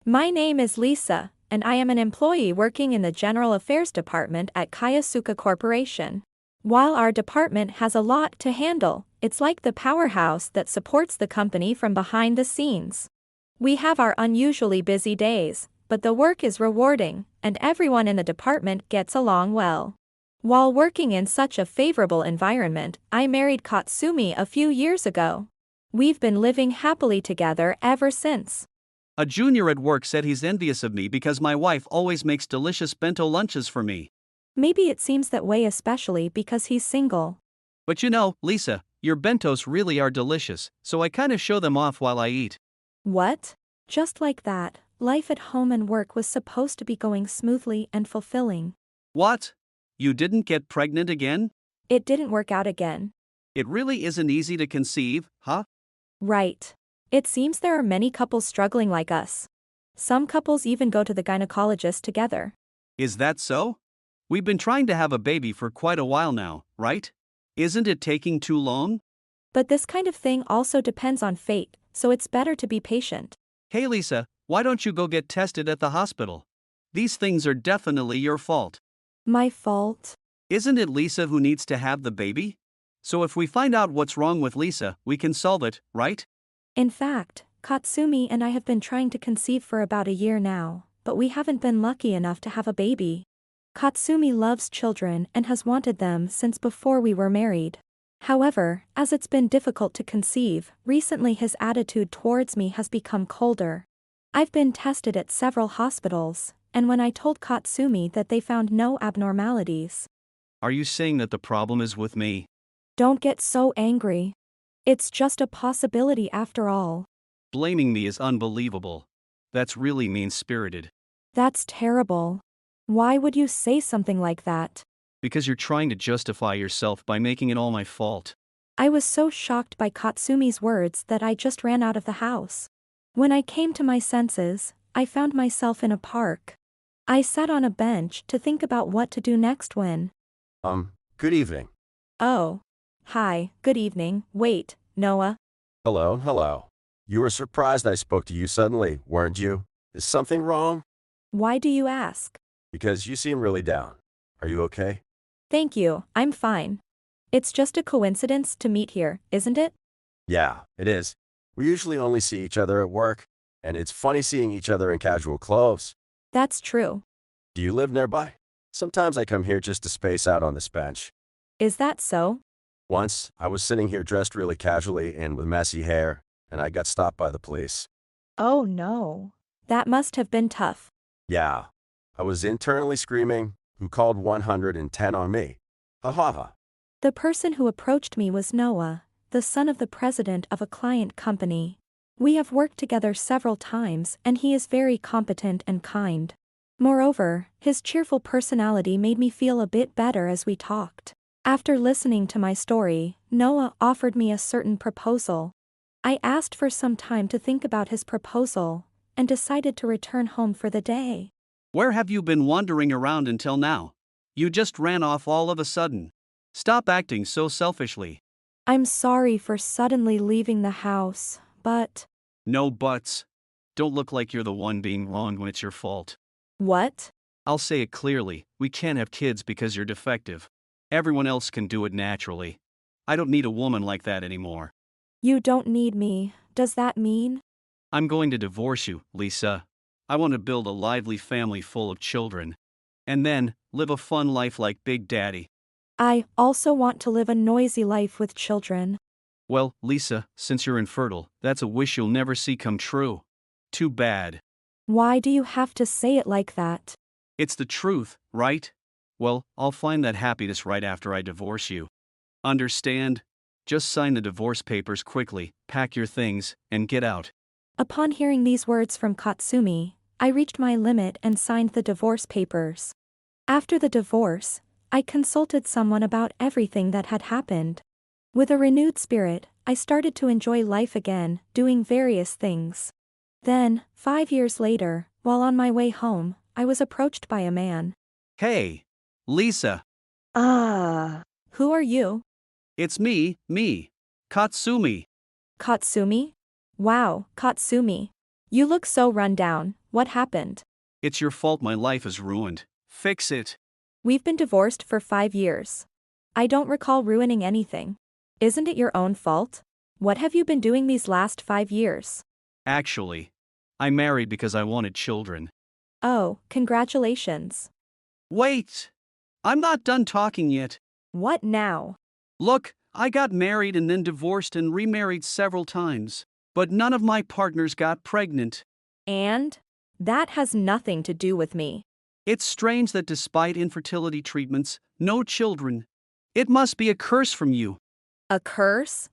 My name is Lisa, and I am an employee working in the General Affairs Department at Kayasuka Corporation. While our department has a lot to handle, it's like the powerhouse that supports the company from behind the scenes. We have our unusually busy days, but the work is rewarding, and everyone in the department gets along well. While working in such a favorable environment, I married Katsumi a few years ago. We've been living happily together ever since. A junior at work said he's envious of me because my wife always makes delicious bento lunches for me. Maybe it seems that way especially because he's single. But you know, Lisa, your bentos really are delicious, so I kinda show them off while I eat. What? Just like that, life at home and work was supposed to be going smoothly and fulfilling. What? You didn't get pregnant again? It didn't work out again. It really isn't easy to conceive, huh? Right. It seems there are many couples struggling like us. Some couples even go to the gynecologist together. Is that so? We've been trying to have a baby for quite a while now, right? Isn't it taking too long? But this kind of thing also depends on fate, so it's better to be patient. Hey Lisa, why don't you go get tested at the hospital? These things are definitely your fault. My fault? Isn't it Lisa who needs to have the baby? So if we find out what's wrong with Lisa, we can solve it, right? In fact, Katsumi and I have been trying to conceive for about a year now, but we haven't been lucky enough to have a baby. Katsumi loves children and has wanted them since before we were married. However, as it's been difficult to conceive, recently his attitude towards me has become colder. I've been tested at several hospitals, and when I told Katsumi that they found no abnormalities. Are you saying that the problem is with me? Don't get so angry. It's just a possibility after all. Blaming me is unbelievable. That's really mean-spirited. That's terrible. Why would you say something like that? Because you're trying to justify yourself by making it all my fault. I was so shocked by Katsumi's words that I just ran out of the house. When I came to my senses, I found myself in a park. I sat on a bench to think about what to do next when. Good evening. Oh. Hi, good evening. Wait, Noah. Hello. You were surprised I spoke to you suddenly, weren't you? Is something wrong? Why do you ask? Because you seem really down. Are you okay? Thank you, I'm fine. It's just a coincidence to meet here, isn't it? Yeah, it is. We usually only see each other at work, and it's funny seeing each other in casual clothes. That's true. Do you live nearby? Sometimes I come here just to space out on this bench. Is that so? Once, I was sitting here dressed really casually and with messy hair, and I got stopped by the police. Oh no. That must have been tough. Yeah. I was internally screaming, "Who called 110 on me?" Ha ha ha. The person who approached me was Noah, the son of the president of a client company. We have worked together several times and he is very competent and kind. Moreover, his cheerful personality made me feel a bit better as we talked. After listening to my story, Noah offered me a certain proposal. I asked for some time to think about his proposal, and decided to return home for the day. Where have you been wandering around until now? You just ran off all of a sudden. Stop acting so selfishly. I'm sorry for suddenly leaving the house, but... No buts. Don't look like you're the one being wrong when it's your fault. What? I'll say it clearly, we can't have kids because you're defective. Everyone else can do it naturally. I don't need a woman like that anymore. You don't need me, does that mean? I'm going to divorce you, Lisa. I want to build a lively family full of children. And then, live a fun life like Big Daddy. I also want to live a noisy life with children. Well, Lisa, since you're infertile, that's a wish you'll never see come true. Too bad. Why do you have to say it like that? It's the truth, right? Well, I'll find that happiness right after I divorce you. Understand? Just sign the divorce papers quickly, pack your things, and get out. Upon hearing these words from Katsumi, I reached my limit and signed the divorce papers. After the divorce, I consulted someone about everything that had happened. With a renewed spirit, I started to enjoy life again, doing various things. Then, 5 years later, while on my way home, I was approached by a man. Hey, Lisa. Who are you? It's me, Katsumi. Katsumi? Wow, Katsumi. You look so run down. What happened? It's your fault my life is ruined. Fix it. We've been divorced for 5 years. I don't recall ruining anything. Isn't it your own fault? What have you been doing these last 5 years? Actually, I married because I wanted children. Oh, congratulations. Wait! I'm not done talking yet. What now? Look, I got married and then divorced and remarried several times. But none of my partners got pregnant. And? That has nothing to do with me. It's strange that despite infertility treatments, no children. It must be a curse from you. A curse?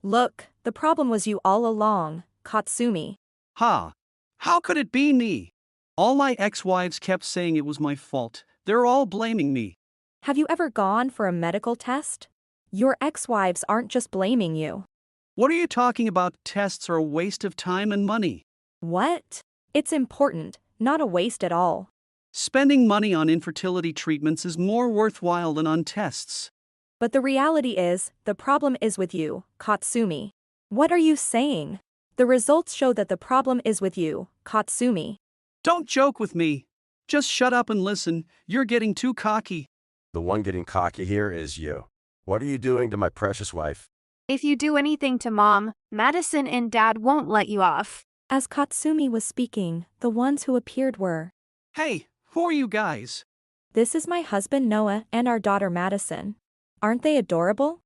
Look, the problem was you all along, Katsumi. Ha! How could it be me? All my ex-wives kept saying it was my fault. They're all blaming me. Have you ever gone for a medical test? Your ex-wives aren't just blaming you. What are you talking about? Tests are a waste of time and money. What? It's important, not a waste at all. Spending money on infertility treatments is more worthwhile than on tests. But the reality is, the problem is with you, Katsumi. What are you saying? The results show that the problem is with you, Katsumi. Don't joke with me. Just shut up and listen. You're getting too cocky. The one getting cocky here is you. What are you doing to my precious wife? If you do anything to Mom, Madison and Dad won't let you off. As Katsumi was speaking, the ones who appeared were, Hey, who are you guys? "This is my husband Noah and our daughter Madison. Aren't they adorable?"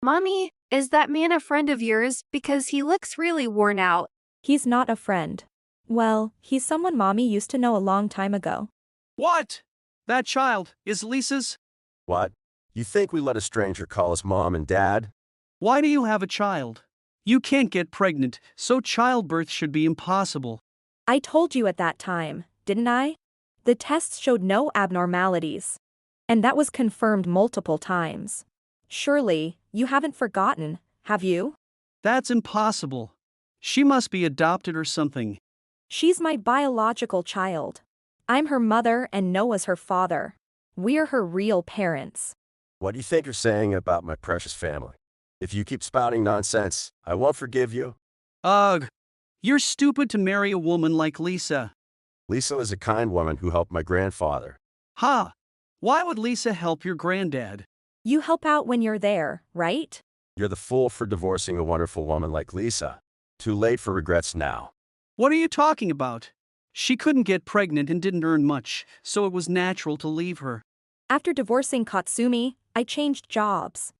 Mommy, is that man a friend of yours? Because he looks really worn out. "He's not a friend. Well, he's someone Mommy used to know a long time ago." What? That child is Lisa's? What? You think we let a stranger call us mom and dad? Why do you have a child? You can't get pregnant, so childbirth should be impossible. I told you at that time, didn't I? The tests showed no abnormalities. And that was confirmed multiple times. Surely, you haven't forgotten, have you? That's impossible. She must be adopted or something. She's my biological child. I'm her mother and Noah's her father. We're her real parents. What do you think you're saying about my precious family? If you keep spouting nonsense, I won't forgive you. Ugh. You're stupid to marry a woman like Lisa. Lisa is a kind woman who helped my grandfather. Ha! Why would Lisa help your granddad? You help out when you're there, right? You're the fool for divorcing a wonderful woman like Lisa. Too late for regrets now. What are you talking about? She couldn't get pregnant and didn't earn much, so it was natural to leave her. After divorcing Katsumi, I changed jobs.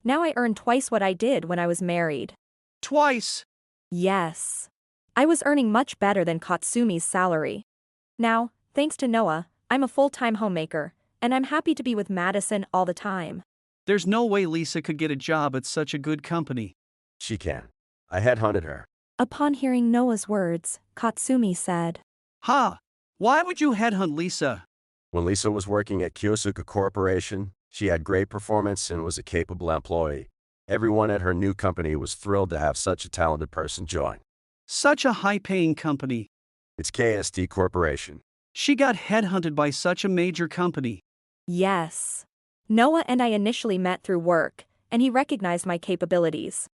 Now I earn twice what I did when I was married. Twice? Yes. I was earning much better than Katsumi's salary. Now, thanks to Noah, I'm a full-time homemaker, and I'm happy to be with Madison all the time. There's no way Lisa could get a job at such a good company. She can. I headhunted her. Upon hearing Noah's words, Katsumi said, Ha! Why would you headhunt Lisa? When Lisa was working at Kyosuka Corporation, she had great performance and was a capable employee. Everyone at her new company was thrilled to have such a talented person join. Such a high-paying company. It's KST Corporation. She got headhunted by such a major company. Yes. Noah and I initially met through work, and he recognized my capabilities.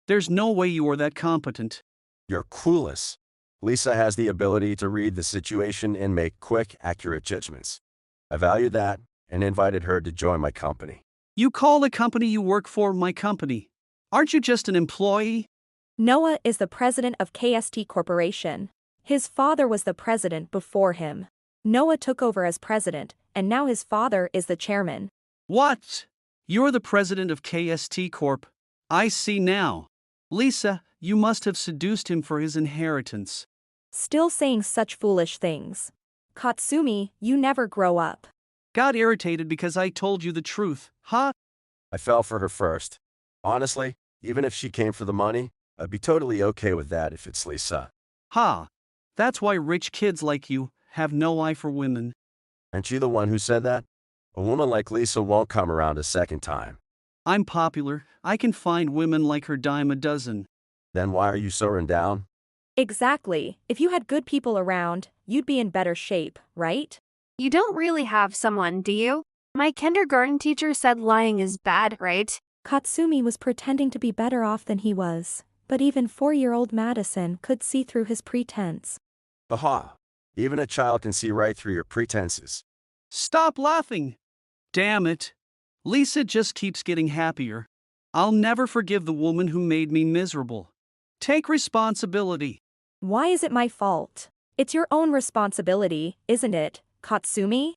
There's no way you are that competent. You're clueless. Lisa has the ability to read the situation and make quick, accurate judgments. I value that and invited her to join my company. You call the company you work for my company. Aren't you just an employee? Noah is the president of KST Corporation. His father was the president before him. Noah took over as president, and now his father is the chairman. What? You're the president of KST Corp. I see now. Lisa, you must have seduced him for his inheritance. Still saying such foolish things. Katsumi, you never grow up. Got irritated because I told you the truth, huh? I fell for her first. Honestly, even if she came for the money, I'd be totally okay with that if it's Lisa. Ha! That's why rich kids like you have no eye for women. Aren't you the one who said that? A woman like Lisa won't come around a second time. I'm popular, I can find women like her dime a dozen. Then why are you so run down? Exactly. If you had good people around, you'd be in better shape, right? You don't really have someone, do you? My kindergarten teacher said lying is bad, right? Katsumi was pretending to be better off than he was, but even 4-year-old Madison could see through his pretense. Aha! Even a child can see right through your pretenses. Stop laughing. Damn it. Lisa just keeps getting happier. I'll never forgive the woman who made me miserable. Take responsibility. Why is it my fault? It's your own responsibility, isn't it, Katsumi?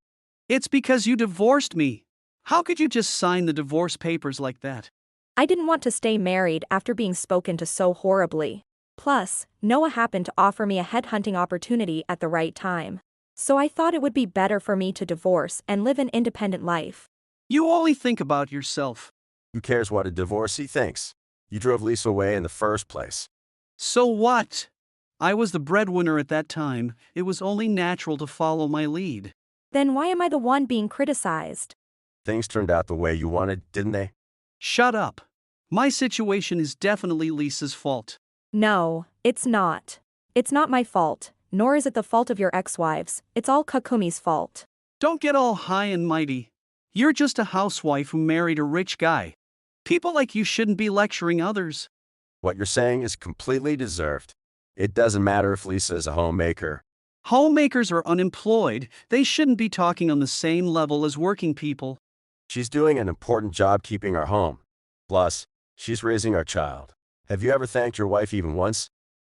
It's because you divorced me. How could you just sign the divorce papers like that? I didn't want to stay married after being spoken to so horribly. Plus, Noah happened to offer me a headhunting opportunity at the right time. So I thought it would be better for me to divorce and live an independent life. You only think about yourself. Who cares what a divorcee thinks? You drove Lisa away in the first place. So what? I was the breadwinner at that time. It was only natural to follow my lead. Then why am I the one being criticized? Things turned out the way you wanted, didn't they? Shut up. My situation is definitely Lisa's fault. No, it's not. It's not my fault, nor is it the fault of your ex-wives. It's all Kakumi's fault. Don't get all high and mighty. You're just a housewife who married a rich guy. People like you shouldn't be lecturing others. What you're saying is completely deserved. It doesn't matter if Lisa is a homemaker. Homemakers are unemployed. They shouldn't be talking on the same level as working people. She's doing an important job keeping our home. Plus, she's raising our child. Have you ever thanked your wife even once?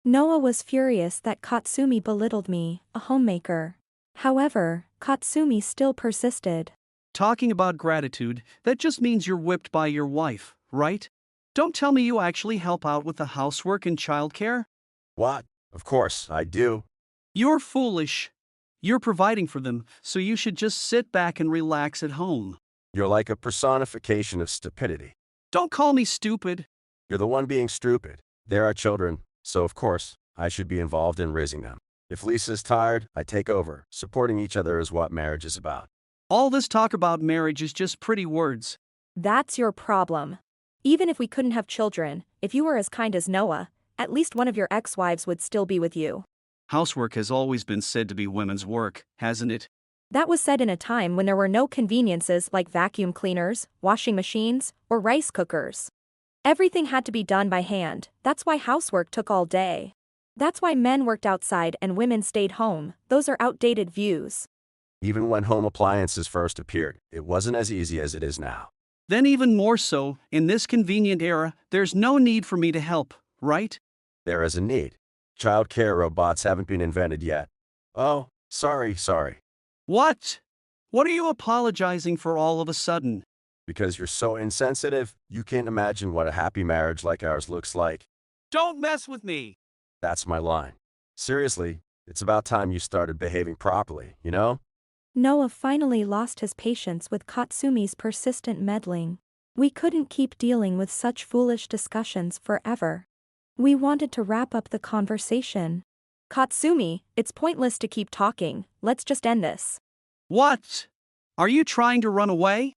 Noah was furious that Katsumi belittled me, a homemaker. However, Katsumi still persisted. Talking about gratitude, that just means you're whipped by your wife, right? Don't tell me you actually help out with the housework and childcare. What? Of course, I do. You're foolish. You're providing for them, so you should just sit back and relax at home. You're like a personification of stupidity. Don't call me stupid. You're the one being stupid. They're our children, so of course, I should be involved in raising them. If Lisa's tired, I take over. Supporting each other is what marriage is about. All this talk about marriage is just pretty words. That's your problem. Even if we couldn't have children, if you were as kind as Noah, at least one of your ex-wives would still be with you. Housework has always been said to be women's work, hasn't it? That was said in a time when there were no conveniences like vacuum cleaners, washing machines, or rice cookers. Everything had to be done by hand. That's why housework took all day. That's why men worked outside and women stayed home. Those are outdated views. Even when home appliances first appeared, it wasn't as easy as it is now. Then even more so, in this convenient era, there's no need for me to help, right? There is a need. Child care robots haven't been invented yet. Oh, sorry. What? What are you apologizing for all of a sudden? Because you're so insensitive, you can't imagine what a happy marriage like ours looks like. Don't mess with me! That's my line. Seriously, it's about time you started behaving properly, you know? Noah finally lost his patience with Katsumi's persistent meddling. We couldn't keep dealing with such foolish discussions forever. We wanted to wrap up the conversation. Katsumi, it's pointless to keep talking. Let's just end this. What? Are you trying to run away?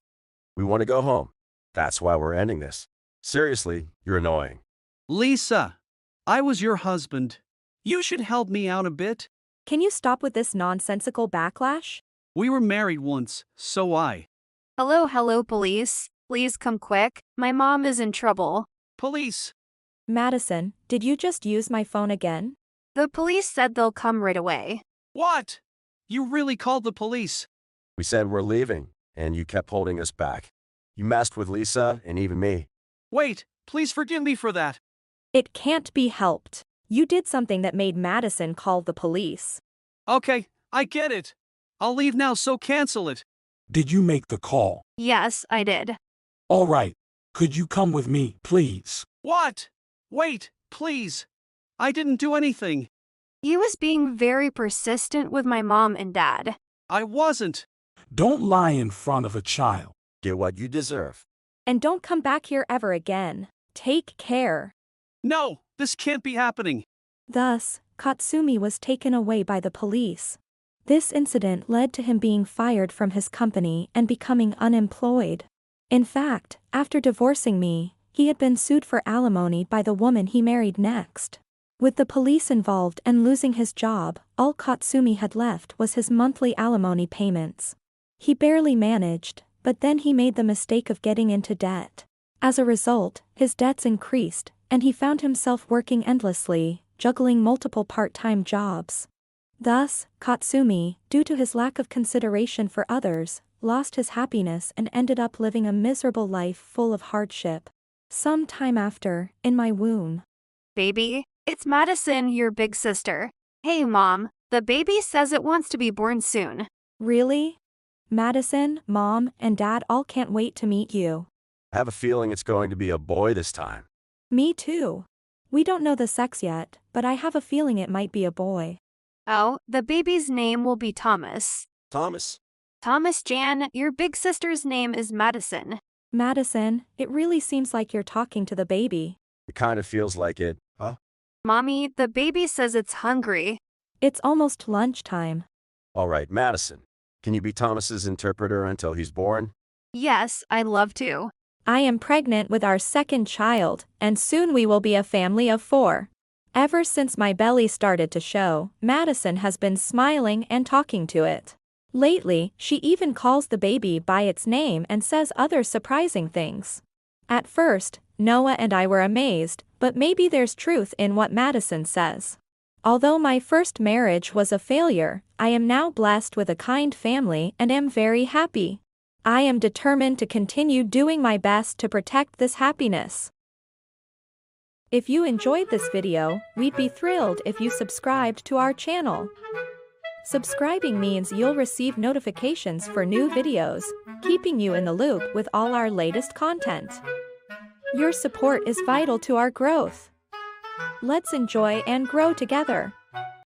We want to go home. That's why we're ending this. Seriously, you're annoying. Lisa, I was your husband. You should help me out a bit. Can you stop with this nonsensical backlash? We were married once, so I. Hello, police. Please come quick. My mom is in trouble. Police. Madison, did you just use my phone again? The police said they'll come right away. What? You really called the police? We said we're leaving, and you kept holding us back. You messed with Lisa and even me. Wait, please forgive me for that. It can't be helped. You did something that made Madison call the police. Okay, I get it. I'll leave now, so cancel it. Did you make the call? Yes, I did. All right. Could you come with me, please? What? Wait, please. I didn't do anything. He was being very persistent with my mom and dad. I wasn't. Don't lie in front of a child. Get what you deserve. And don't come back here ever again. Take care. No, this can't be happening. Thus, Katsumi was taken away by the police. This incident led to him being fired from his company and becoming unemployed. In fact, after divorcing me, he had been sued for alimony by the woman he married next. With the police involved and losing his job, all Katsumi had left was his monthly alimony payments. He barely managed, but then he made the mistake of getting into debt. As a result, his debts increased, and he found himself working endlessly, juggling multiple part-time jobs. Thus, Katsumi, due to his lack of consideration for others, lost his happiness and ended up living a miserable life full of hardship. Some time after, in my womb. Baby, it's Madison, your big sister. Hey, Mom, the baby says it wants to be born soon. Really? Madison, Mom, and Dad all can't wait to meet you. I have a feeling it's going to be a boy this time. Me too. We don't know the sex yet, but I have a feeling it might be a boy. Oh, the baby's name will be Thomas. Thomas? Thomas Jan, your big sister's name is Madison. Madison, it really seems like you're talking to the baby. It kind of feels like it. Huh? Mommy, the baby says it's hungry. It's almost lunchtime. All right, Madison. Can you be Thomas's interpreter until he's born? Yes, I'd love to. I am pregnant with our second child, and soon we will be a family of 4. Ever since my belly started to show, Madison has been smiling and talking to it. Lately, she even calls the baby by its name and says other surprising things. At first, Noah and I were amazed, but maybe there's truth in what Madison says. Although my first marriage was a failure, I am now blessed with a kind family and am very happy. I am determined to continue doing my best to protect this happiness. If you enjoyed this video, we'd be thrilled if you subscribed to our channel. Subscribing means you'll receive notifications for new videos, keeping you in the loop with all our latest content. Your support is vital to our growth. Let's enjoy and grow together.